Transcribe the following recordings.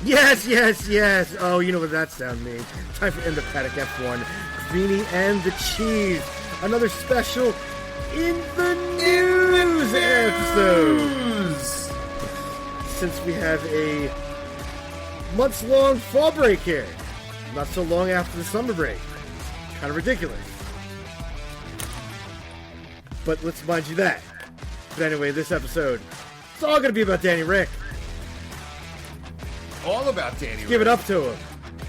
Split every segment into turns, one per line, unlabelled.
Yes, yes, yes. Oh, you know what that sound means. Time for In the Paddock F1. Greeny and the Cheese. Another special In the News episode. Since we have a months-long fall break here. Not so long after the summer break. Kind of ridiculous. But let's mind you that. But anyway, this episode, it's all going to be about Danny Rick.
All about Danny Rick.
Give it up to him.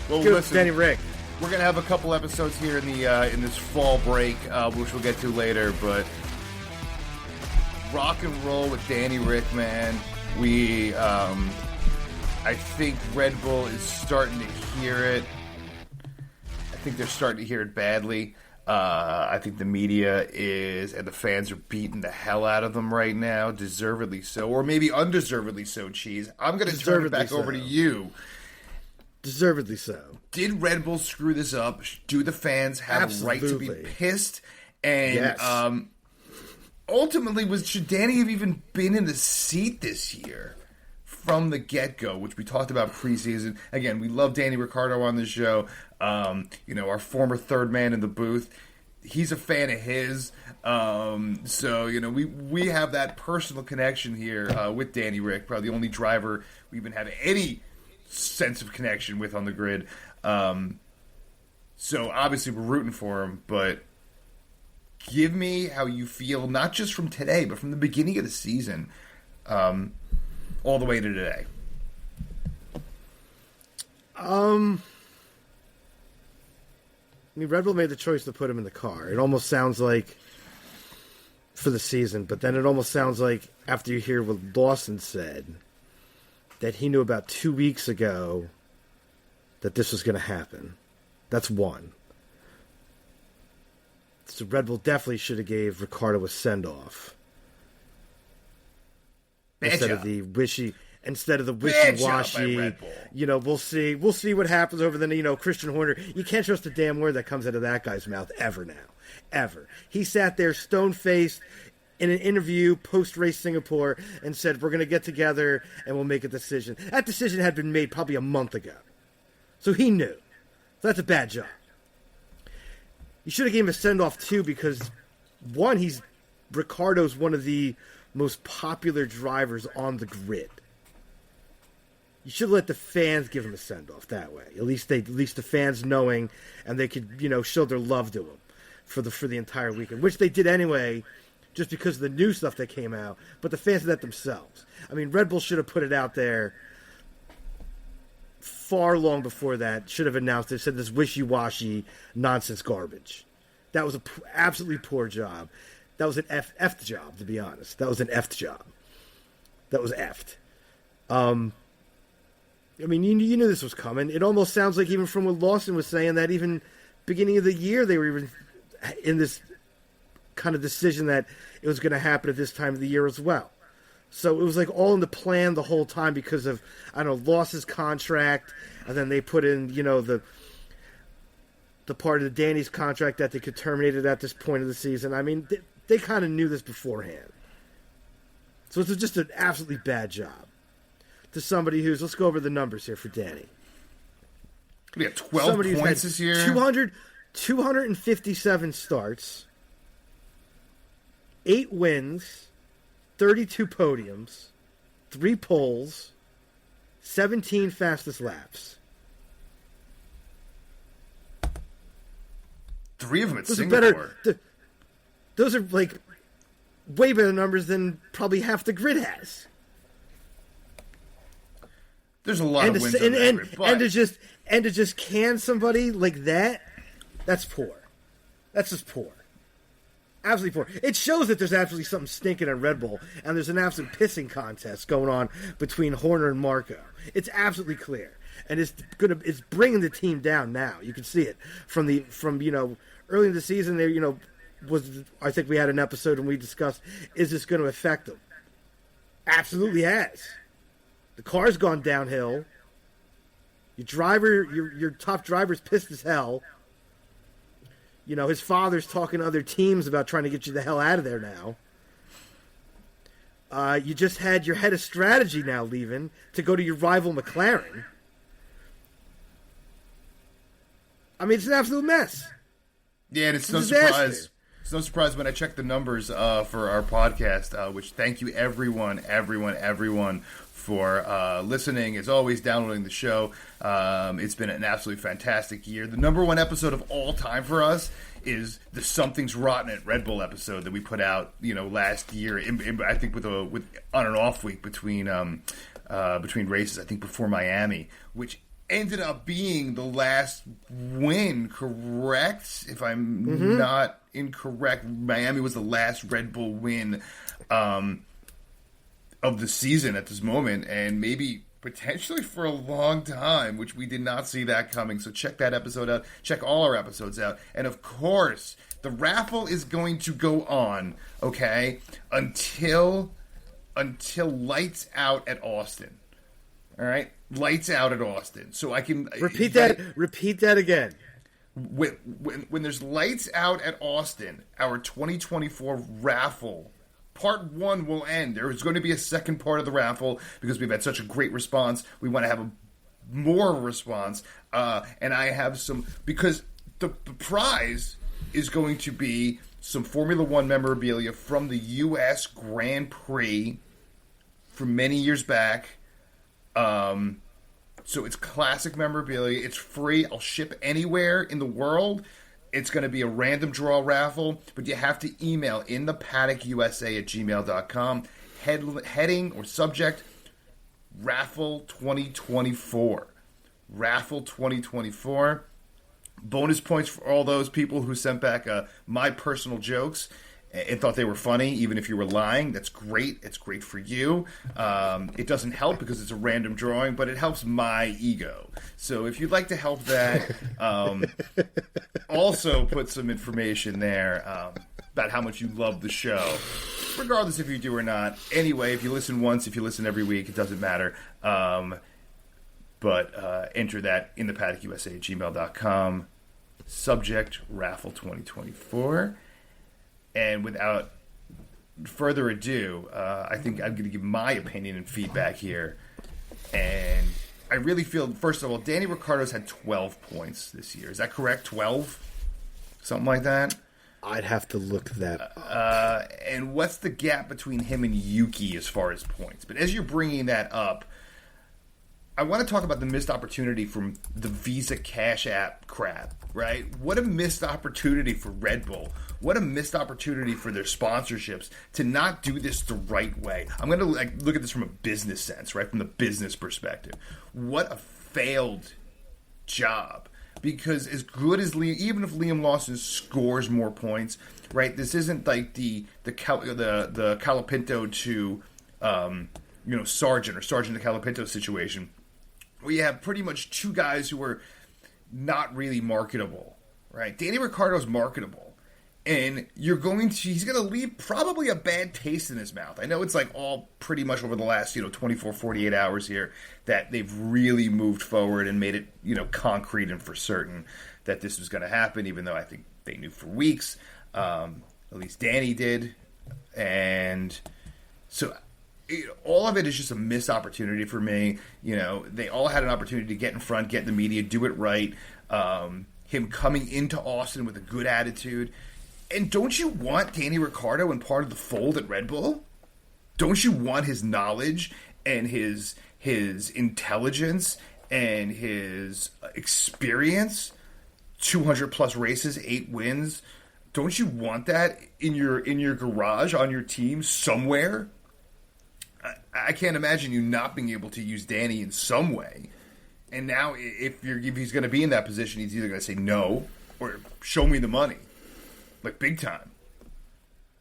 Well,
Give
listen,
it to Danny Rick.
We're gonna have a couple episodes here in the in this fall break, which we'll get to later. But rock and roll with Danny Rick, man. We, I think Red Bull is starting to hear it. I think they're starting to hear it badly. I think the media is, and the fans are beating the hell out of them right now, deservedly so, or maybe undeservedly so, Cheese. I'm going to turn it back over to you.
Deservedly so.
Did Red Bull screw this up? Do the fans have a right to be pissed? And
yes.
Ultimately, should Danny have even been in the seat this year from the get-go, which we talked about preseason? Again, we love Danny Riccardo on this show. Our former third man in the booth, he's a fan of his. So, we have that personal connection here with Danny Rick, probably the only driver we even have any sense of connection with on the grid. So, obviously, we're rooting for him, but give me how you feel, not just from today, but from the beginning of the season, all the way to today.
Red Bull made the choice to put him in the car. It almost sounds like for the season, but then it almost sounds like after you hear what Lawson said, that he knew about 2 weeks ago that this was going to happen. That's one. So Red Bull definitely should have gave Riccardo a send-off. Instead of the wishy-washy, we'll see what happens over the, Christian Horner. You can't trust a damn word that comes out of that guy's mouth ever now. Ever. He sat there stone-faced in an interview post-race Singapore and said, we're going to get together and we'll make a decision. That decision had been made probably a month ago. So he knew. So that's a bad job. You should have given him a send-off, too, because, one, Riccardo's one of the most popular drivers on the grid. You should let the fans give him a send-off that way. At least the fans knowing, and they could, show their love to him for the entire weekend, which they did anyway, just because of the new stuff that came out. But the fans did that themselves. I mean, Red Bull should have put it out there far long before that. Should have announced it. Said this wishy-washy nonsense garbage. That was an absolutely poor job. That was an effed job, to be honest. That was an effed job. That was effed. You knew this was coming. It almost sounds like, even from what Lawson was saying, that even beginning of the year they were even in this kind of decision that it was going to happen at this time of the year as well. So it was like all in the plan the whole time because of, Lawson's contract, and then they put in, the part of the Danny's contract that they could terminate it at this point of the season. I mean, they kind of knew this beforehand. So it's just an absolutely bad job. To somebody who's, let's go over the numbers here for Danny.
We got 12 points this year.
257 starts, 8 wins, 32 podiums, 3 poles, 17 fastest laps.
3 of them at Singapore.
Those are like way better numbers than probably half the grid has.
There's a lot of wins on that,
and to just can somebody like that, that's poor. That's just poor. Absolutely poor. It shows that there's absolutely something stinking at Red Bull, and there's an absolute pissing contest going on between Horner and Marco. It's absolutely clear, and it's bringing the team down now. You can see it from early in the season. There, I think we had an episode and we discussed, is this going to affect them? Absolutely has. The car's gone downhill. Your top driver's pissed as hell. His father's talking to other teams about trying to get you the hell out of there now. You just had your head of strategy now leaving to go to your rival McLaren. I mean, it's an absolute mess.
Yeah, and it's no surprise. It's no surprise when I check the numbers for our podcast, which thank you everyone for listening, as always, downloading the show. It's been an absolutely fantastic year. The number one episode of all time for us is the Something's Rotten at Red Bull episode that we put out, last year. I think with on and off week between races. I think before Miami, which ended up being the last win. Correct? If I'm not incorrect, Miami was the last Red Bull win of the season at this moment, and maybe potentially for a long time, which we did not see that coming. So check that episode out. Check all our episodes out. And of course, the raffle is going to go on, okay, until lights out at Austin. All right? Lights out at Austin. So I can...
Repeat that again.
When there's lights out at Austin, our 2024 raffle... Part 1 will end. There is going to be a second part of the raffle because we've had such a great response. We want to have more response. And I have some... Because the prize is going to be some Formula One memorabilia from the U.S. Grand Prix from many years back. So it's classic memorabilia. It's free. I'll ship anywhere in the world. It's going to be a random draw raffle, but you have to email inthepaddock@gmail.com. Heading or subject, Raffle 2024. Raffle 2024. Bonus points for all those people who sent back my personal jokes and thought they were funny, even if you were lying. That's great. It's great for you. It doesn't help because it's a random drawing, but it helps my ego. So if you'd like to help that, also put some information there about how much you love the show, regardless if you do or not. Anyway, if you listen once, if you listen every week, it doesn't matter. But enter that in the paddock@gmail.com. Subject, Raffle 2024. And without further ado, I think I'm going to give my opinion and feedback here. And I really feel, first of all, Danny Riccardo's had 12 points this year. Is that correct? 12? Something like that?
I'd have to look that up.
And what's the gap between him and Yuki as far as points? But as you're bringing that up, I want to talk about the missed opportunity from the Visa Cash App crap, right? What a missed opportunity for Red Bull. What a missed opportunity for their sponsorships to not do this the right way. I'm going to look at this from a business sense, right? From the business perspective. What a failed job. Because as good as even if Liam Lawson scores more points, right? This isn't like the Calapinto to Sargent or Sargent to Calapinto situation, where you have pretty much two guys who are not really marketable, right? Danny Ricciardo's marketable, and he's going to leave probably a bad taste in his mouth. I know it's like all pretty much over the last 24, 48 hours here that they've really moved forward and made it concrete and for certain that this was going to happen, even though I think they knew for weeks. At least Danny did, and so all of it is just a missed opportunity for me. They all had an opportunity to get in front, get in the media, do it right. Him coming into Austin with a good attitude. And don't you want Danny Ricciardo in part of the fold at Red Bull? Don't you want his knowledge and his intelligence and his experience? 200 plus races, 8 wins. Don't you want that in your garage on your team somewhere? I can't imagine you not being able to use Danny in some way. And now, if he's going to be in that position, he's either going to say no or show me the money, like big time.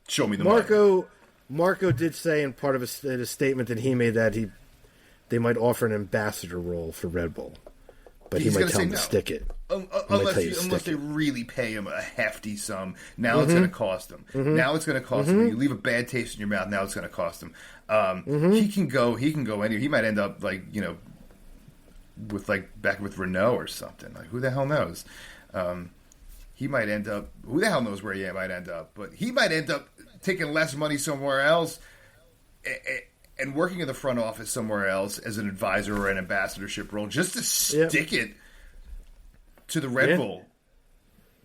Show me the money. Marco did say in part of a statement that he made that they might offer an ambassador role for Red Bull, but he might tell him to stick it. Unless they really pay him a hefty sum. Now it's going to cost him. Now it's going to cost him. You leave a bad taste in your mouth. Now it's going to cost him. He can go anywhere. He might end up back with Renault or something. Like, who the hell knows? He might end up. Who the hell knows where he might end up? But he might end up taking less money somewhere else and working in the front office somewhere else as an advisor or an ambassadorship role, just to stick it to the Red Bull,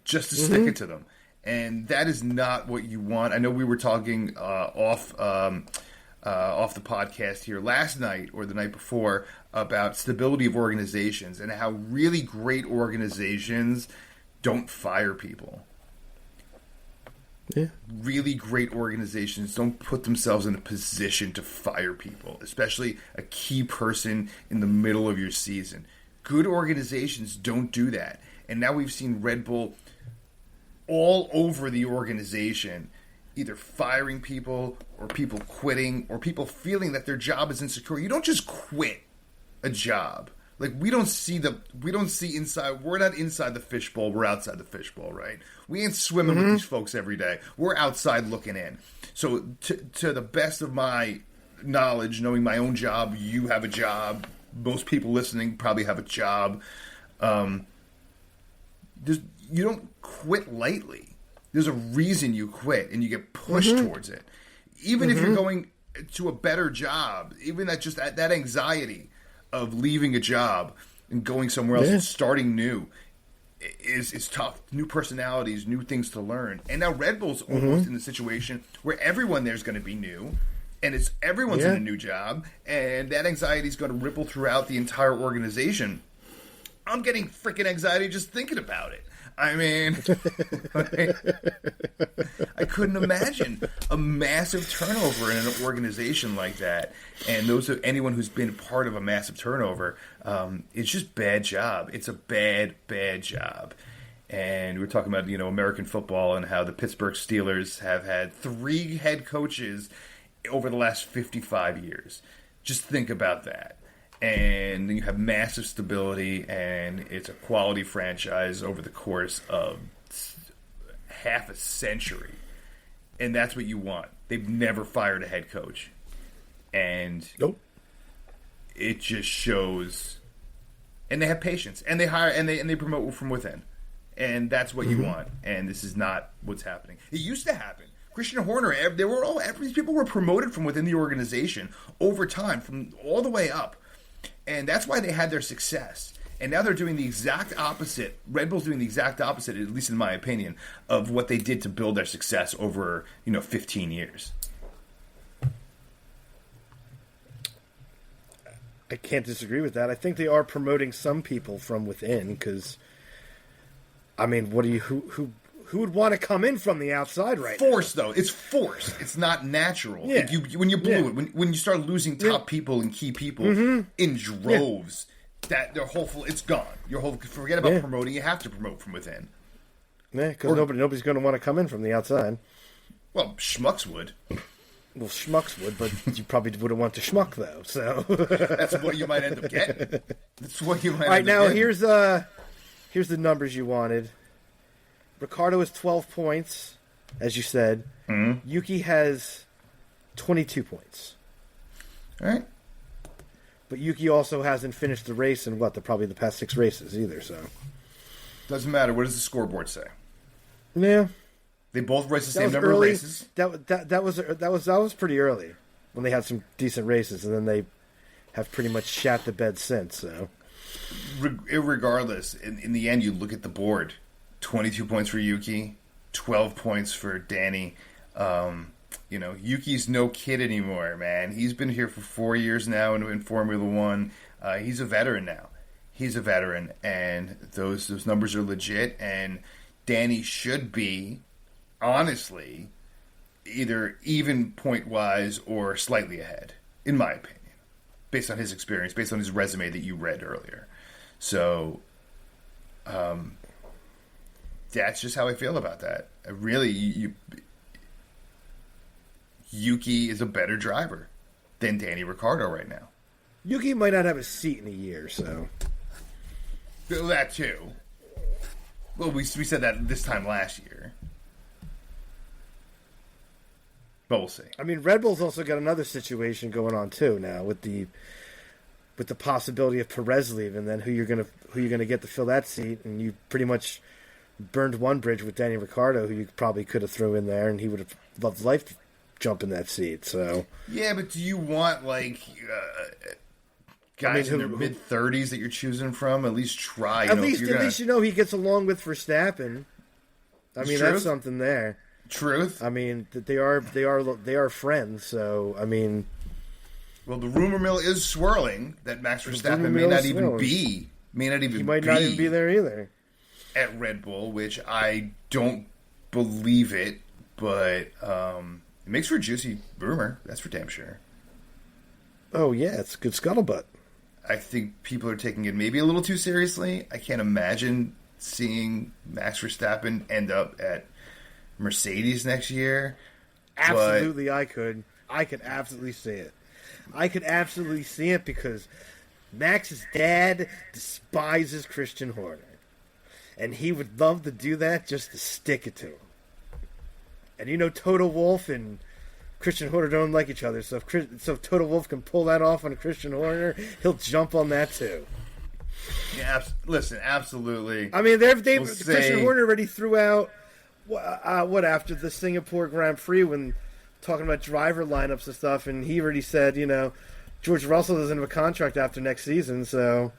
just to stick it to them. And that is not what you want. I know we were talking off the podcast here last night or the night before about stability of organizations and how really great organizations don't fire people.
Yeah.
Really great organizations don't put themselves in a position to fire people, especially a key person in the middle of your season. Good organizations don't do that. And now we've seen Red Bull all over the organization, either firing people or people quitting or people feeling that their job is insecure. You don't just quit a job. Like, we don't see inside. We're not inside the fishbowl. We're outside the fishbowl, right? We ain't swimming with these folks every day. We're outside looking in. So to the best of my knowledge, knowing my own job, you have a job. Most people listening probably have a job. You don't quit lightly. There's a reason you quit, and you get pushed towards it. Even if you're going to a better job, even that anxiety of leaving a job and going somewhere else and starting new is tough. New personalities, new things to learn. And now Red Bull's almost in the situation where everyone there's going to be new, and everyone's in a new job, and that anxiety is going to ripple throughout the entire organization. I'm getting freaking anxiety just thinking about it. I mean, I couldn't imagine a massive turnover in an organization like that. And anyone who's been part of a massive turnover, it's just bad job. It's a bad, bad job. And we're talking about, American football and how the Pittsburgh Steelers have had 3 head coaches over the last 55 years. Just think about that. And then you have massive stability, and it's a quality franchise over the course of half a century. And that's what you want. They've never fired a head coach. And it just shows. And they have patience. And they hire and they promote from within. And that's what you want. And this is not what's happening. It used to happen. Christian Horner, these people were promoted from within the organization over time, from all the way up. And that's why they had their success. And now they're doing the exact opposite. Red Bull's doing the exact opposite, at least in my opinion, of what they did to build their success over, 15 years.
I can't disagree with that. I think they are promoting some people from within because, I mean, who would want to come in from the outside right now?
Forced, though. It's forced. It's not natural. Yeah. Like when you blew it, when you start losing top people and key people in droves, that their whole it's gone. Forget about promoting. You have to promote from within.
Yeah, because nobody's going to want to come in from the outside.
Well, schmucks would.
Well, schmucks would, but you probably wouldn't want to schmuck, though. So
that's what you might end up getting. That's what you might.
All right,
end up
now
getting.
here's the numbers you wanted. Riccardo has 12 points, as you said. Yuki has 22 points.
All right.
But Yuki also hasn't finished the race in probably the past 6 races either. So
doesn't matter. What does the scoreboard say?
Yeah,
they both raced the same number of races.
That was pretty early when they had some decent races, and then they have pretty much shat the bed since. So,
regardless, in the end, you look at the board. 22 points for Yuki, 12 points for Danny. Yuki's no kid anymore, man. He's been here for 4 years now in Formula One. He's a veteran now. He's a veteran, and those numbers are legit. And Danny should be, honestly, either even point-wise or slightly ahead, in my opinion, based on his experience, based on his resume that you read earlier. So, that's just how I feel about that. Yuki is a better driver than Danny Riccardo right now.
Yuki might not have a seat in a year, so.
That too. Well, we said that this time last year. But we'll see.
I mean, Red Bull's also got another situation going on too now with the possibility of Perez leaving, then who you're gonna get to fill that seat, and you pretty much burned one bridge with Danny Riccardo, who you probably could have thrown in there, and he would have loved life jump in that seat. So
yeah, but do you want guys in their mid-30s that you're choosing from? At least try.
At least he gets along with Verstappen. I mean, that's something there.
Truth.
I mean, that they are friends. So I mean,
well, the rumor mill is swirling that Max Verstappen may not even be. He might not even be
there either
at Red Bull, which I don't believe it, but it makes for a juicy rumor. That's for damn sure.
Oh yeah, it's good scuttlebutt.
I think people are taking it maybe a little too seriously. I can't imagine seeing Max Verstappen end up at Mercedes next year.
Absolutely, I could absolutely see it. I could absolutely see it because Max's dad despises Christian Horner. And he would love to do that just to stick it to him. And Toto Wolff and Christian Horner don't like each other. So if Toto Wolff can pull that off on Christian Horner, he'll jump on that too.
Yeah, listen, absolutely.
I mean, Christian Horner already threw out after the Singapore Grand Prix when talking about driver lineups and stuff, and he already said, George Russell doesn't have a contract after next season, so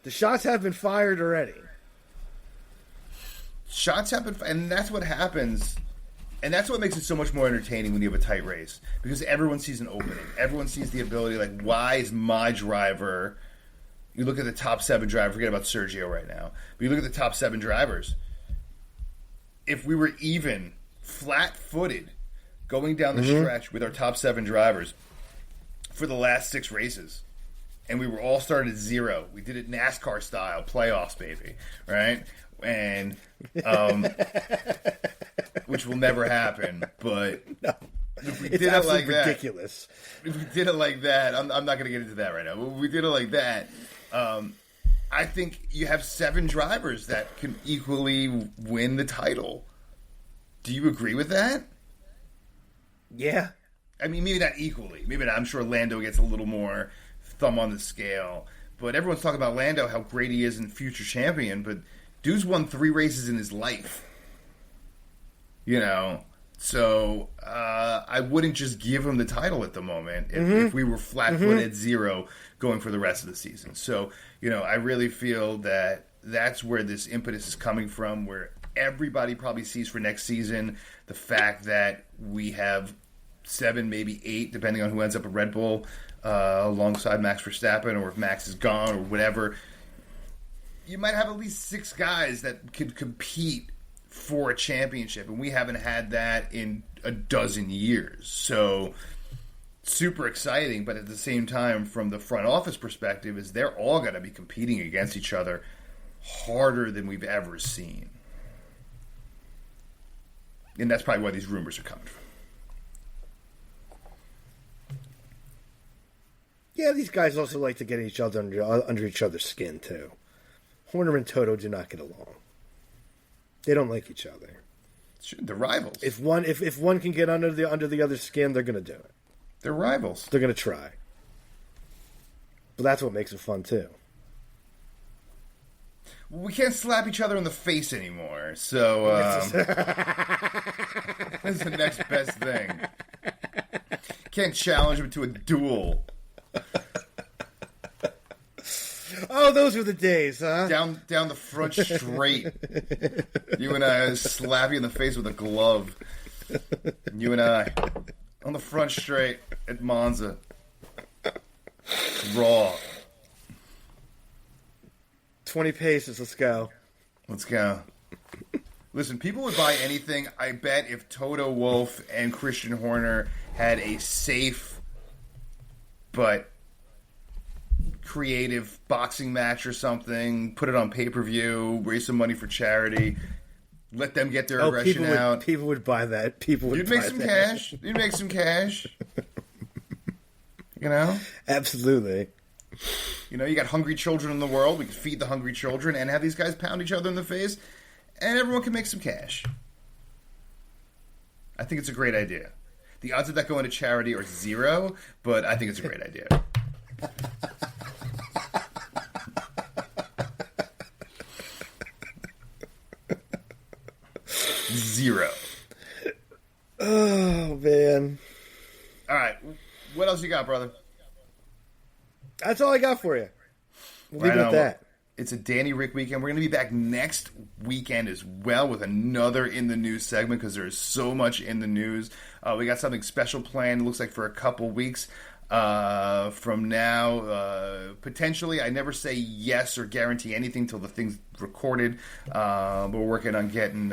the shots have been fired already.
Shots have been, and that's what happens, and that's what makes it so much more entertaining when you have a tight race, because everyone sees an opening, everyone sees the ability. Why is my driver? You look at the top 7 drivers. Forget about Sergio right now, but you look at the top 7 drivers. If we were even, flat-footed, going down the stretch with our top 7 drivers for the last 6 races, and we were all started at 0. We did it NASCAR style, playoffs, baby, right? And which will never happen. But if we did it like that,
ridiculous.
If we did it like that, I'm not going to get into that right now. But if we did it like that, I think you have 7 drivers that can equally win the title. Do you agree with that?
Yeah.
I mean, maybe not equally. Maybe not. I'm sure Lando gets a little more thumb on the scale. But everyone's talking about Lando, how great he is and future champion. But dude's won 3 races in his life. So I wouldn't just give him the title at the moment if we were flat-footed at 0 going for the rest of the season. So, I really feel that that's where this impetus is coming from, where everybody probably sees for next season the fact that we have 7, maybe 8, depending on who ends up at Red Bull, alongside Max Verstappen, or if Max is gone or whatever. You might have at least 6 guys that could compete for a championship, and we haven't had that in a dozen years. So super exciting, but at the same time, from the front office perspective, is they're all going to be competing against each other harder than we've ever seen. And that's probably why these rumors are coming from.
Yeah, these guys also like to get each other under each other's skin, too. Horner and Toto do not get along. They don't like each other.
They're rivals.
If one can get under the other's skin, they're going to do it.
They're rivals.
They're going to try. But that's what makes it fun, too.
We can't slap each other in the face anymore, so that's the next best thing. Can't challenge him to a duel.
Oh, those were the days, huh?
Down the front straight. You and I slap you in the face with a glove. You and I on the front straight at Monza. Raw.
20 paces, let's go.
Let's go. Listen, people would buy anything, I bet, if Toto Wolff and Christian Horner had a safe but creative boxing match or something, put it on pay-per-view, raise some money for charity, let them get their aggression out.
People would buy that. You'd
make some cash. You'd make some cash.
Absolutely.
You got hungry children in the world. We could feed the hungry children and have these guys pound each other in the face, and everyone can make some cash. I think it's a great idea. The odds of that going to charity are 0, but I think it's a great idea. 0.
Oh, man.
All right. What else you got, brother?
That's all I got for you. We'll leave it
Right
at
on.
that.
It's a Danny Rick weekend. We're going to be back next weekend as well with another In the News segment because there's so much in the news. We got something special planned, it looks like, for a couple weeks from now. Potentially, I never say yes or guarantee anything till the thing's recorded. But we're working on getting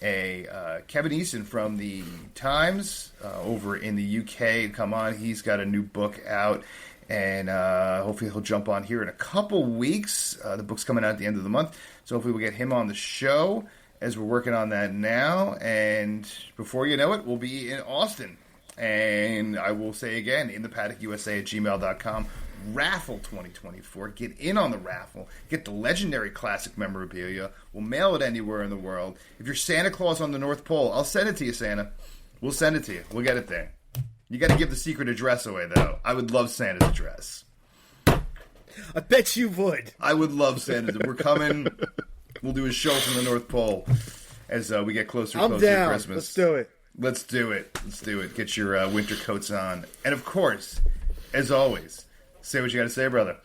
Kevin Easton from the Times over in the UK to come on. He's got a new book out. And hopefully he'll jump on here in a couple weeks. The book's coming out at the end of the month. So hopefully we'll get him on the show as we're working on that now. And before you know it, we'll be in Austin. And I will say again, in the paddock USA at gmail.com, raffle 2024. Get in on the raffle. Get the legendary classic memorabilia. We'll mail it anywhere in the world. If you're Santa Claus on the North Pole, I'll send it to you, Santa. We'll send it to you. We'll get it there. You got to give the secret address away, though. I would love Santa's address.
I bet you would.
I would love Santa's. We're coming. We'll do a show from the North Pole as we get closer and closer to Christmas.
Let's do it.
Let's do it. Let's do it. Get your winter coats on. And, of course, as always, say what you got to say, brother.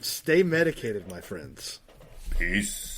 Stay medicated, my friends.
Peace.